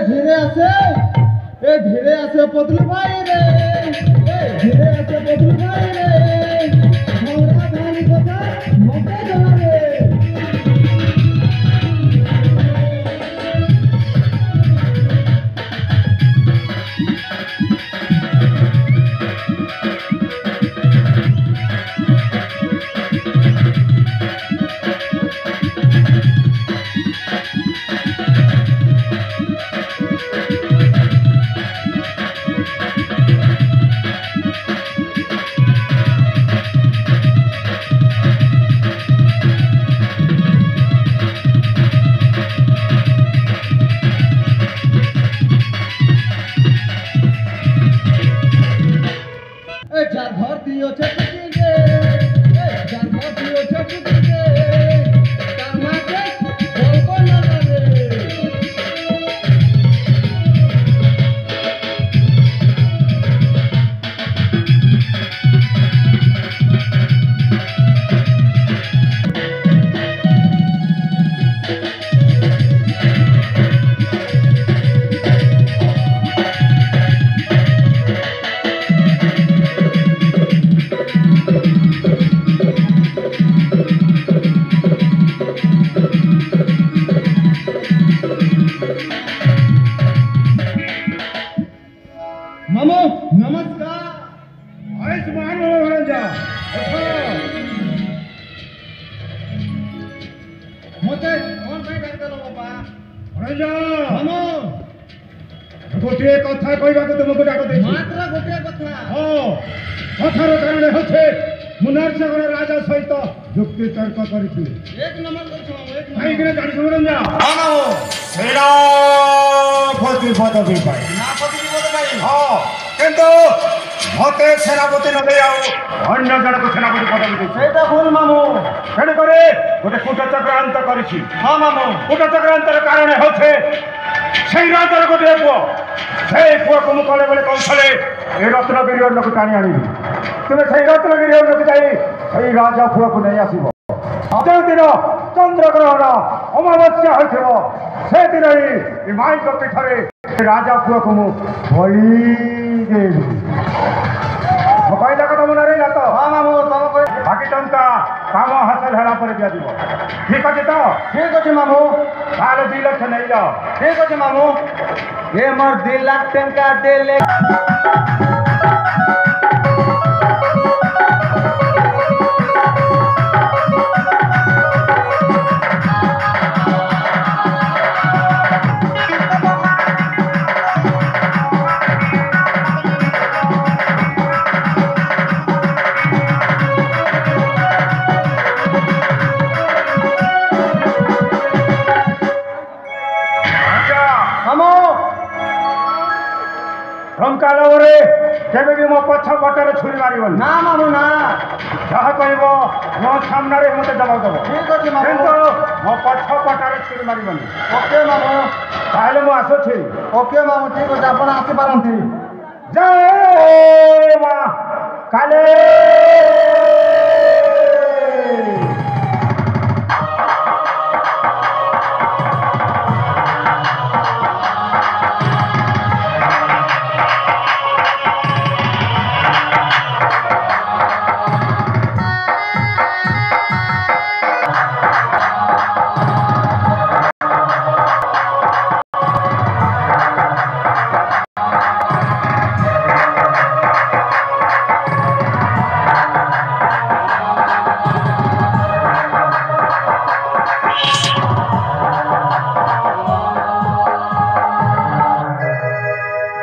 धीरे आसे पतलू भाई रे धीरे आसे पतलू भाई रे घोड़ा धानी कथा मते जला रे गोटे कथा कहवाक तुमको डाक दे मात्र गोटे कथा हां कथार कारण होछे मुनारसागर राजा सहित युक्ति तर्क करिथि एक नंबर करछो एक काई करे जानि सुरंजा हां सेरा पति पदवी पाई ना पति पदवी पाई हां किंतु मते सेनापति न दे आउ अन्य जन को सेनापति पदवी दे सेटा भूल मामू केने करे गोटे कूट चक्रांत करिछि हां मामू कूट चक्रांतर कारण होछे সেই রাজার গোটে পুয় সেই পুয়কে মু কলে বলে কৌশলে এই রত্নগিরি অন্যকে টানি আনিবি তুমি সেই রত্নগিরি অন্যকে যাই সেই রাজা পুয়কে নেই আসিব যেদিন চন্দ্রগ্রহণ অমাবস্যা হয়েছিল সেদিন এই মাইক পিঠরে রাজা পুয়কে মু বলি দেবি କହିଲା କଥା ମନେ ରହିଲା ତ ହଁ ମାମୁଁ ତମ ବାକି ଟଙ୍କା କାମ ହାସଲ ହେଲା ପରେ ଦିଆଯିବ ଠିକ ଅଛି ତ ଠିକ ଅଛି ମାମୁଁ ତାହେଲେ 2 ଲକ୍ଷ ନେଇଯାଅ ଠିକ ଅଛି ମାମୁଁ ଏ ମୋର 2 ଲାख ଟଙ୍କା ଦେଲେ टंकालवरे केबे भी मो पछ पटर छुरी मारिबन ना मामू ना जहा कहबो मो सामने रे मते जवाब दबो ठीक अछि मामू किंतु मो पछ पटर छुरी मारिबन ओके मामू ताले मो आसो छी ओके मामू ठीक अछि आपण आसी पारंती जय मा काले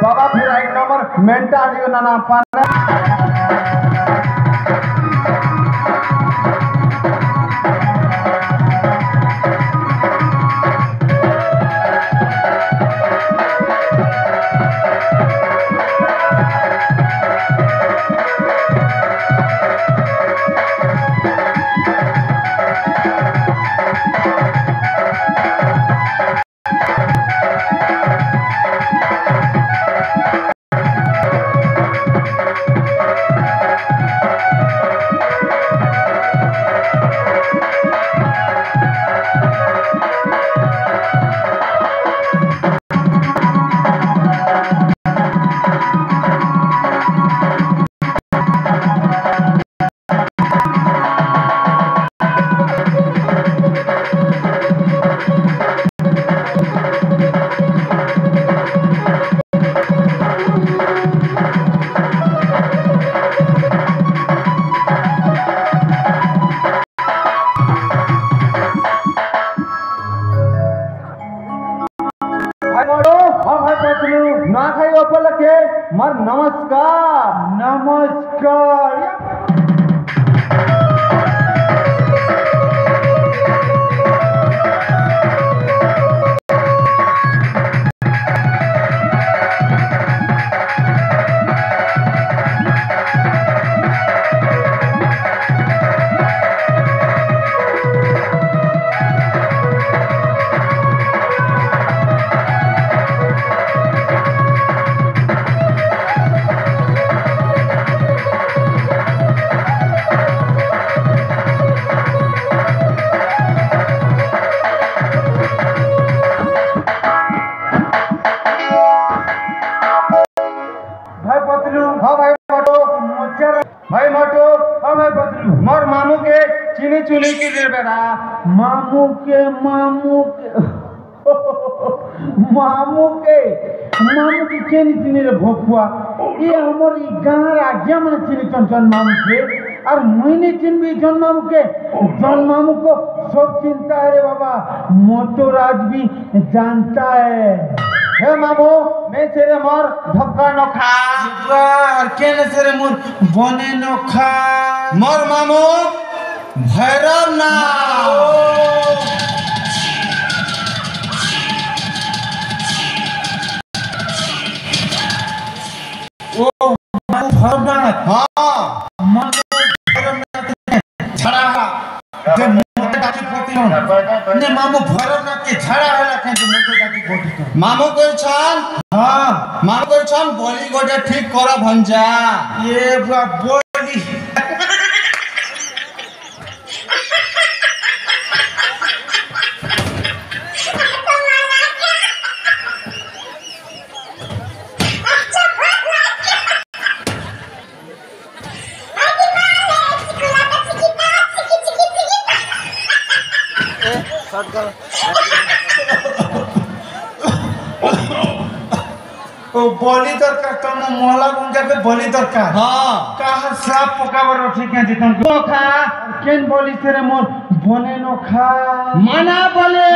बाबा फिर एक नंबर मेंटा दियो ना पाने मोर नमस्कार नमस्कार मोर मामू के चीनी चुनी की दे बेटा मामू के चीनी चीनी रे भोकुआ ये हमर ई गांव राज्य मन चीनी चंचन मामू के और महीने चिन्ह जन मामू के जन मामू को सब चिंता है रे बाबा मोटो राज भी जानता है हे मामू मैं तेरे मोर धक्का न खा और केने तेरे मोर बने न खा मोर मामू भैरव ना ओ मामू भैरव ना हां मामू भैरव ना झड़ा जे मोटे डाकी पोती ने मामू भैरव ना के झड़ा होला के मोटे डाकी पोती मामू कोई छान हां मामू कोई छान बोली गोटे ठीक करा भंजा ये बोली ओ बोली दरकार तुम मोहला गुंजा के बोली दरकार हां कहा साफ पकावर ठीक है जितन को खा केन बोली तेरे मोर बने नो खा मना बोले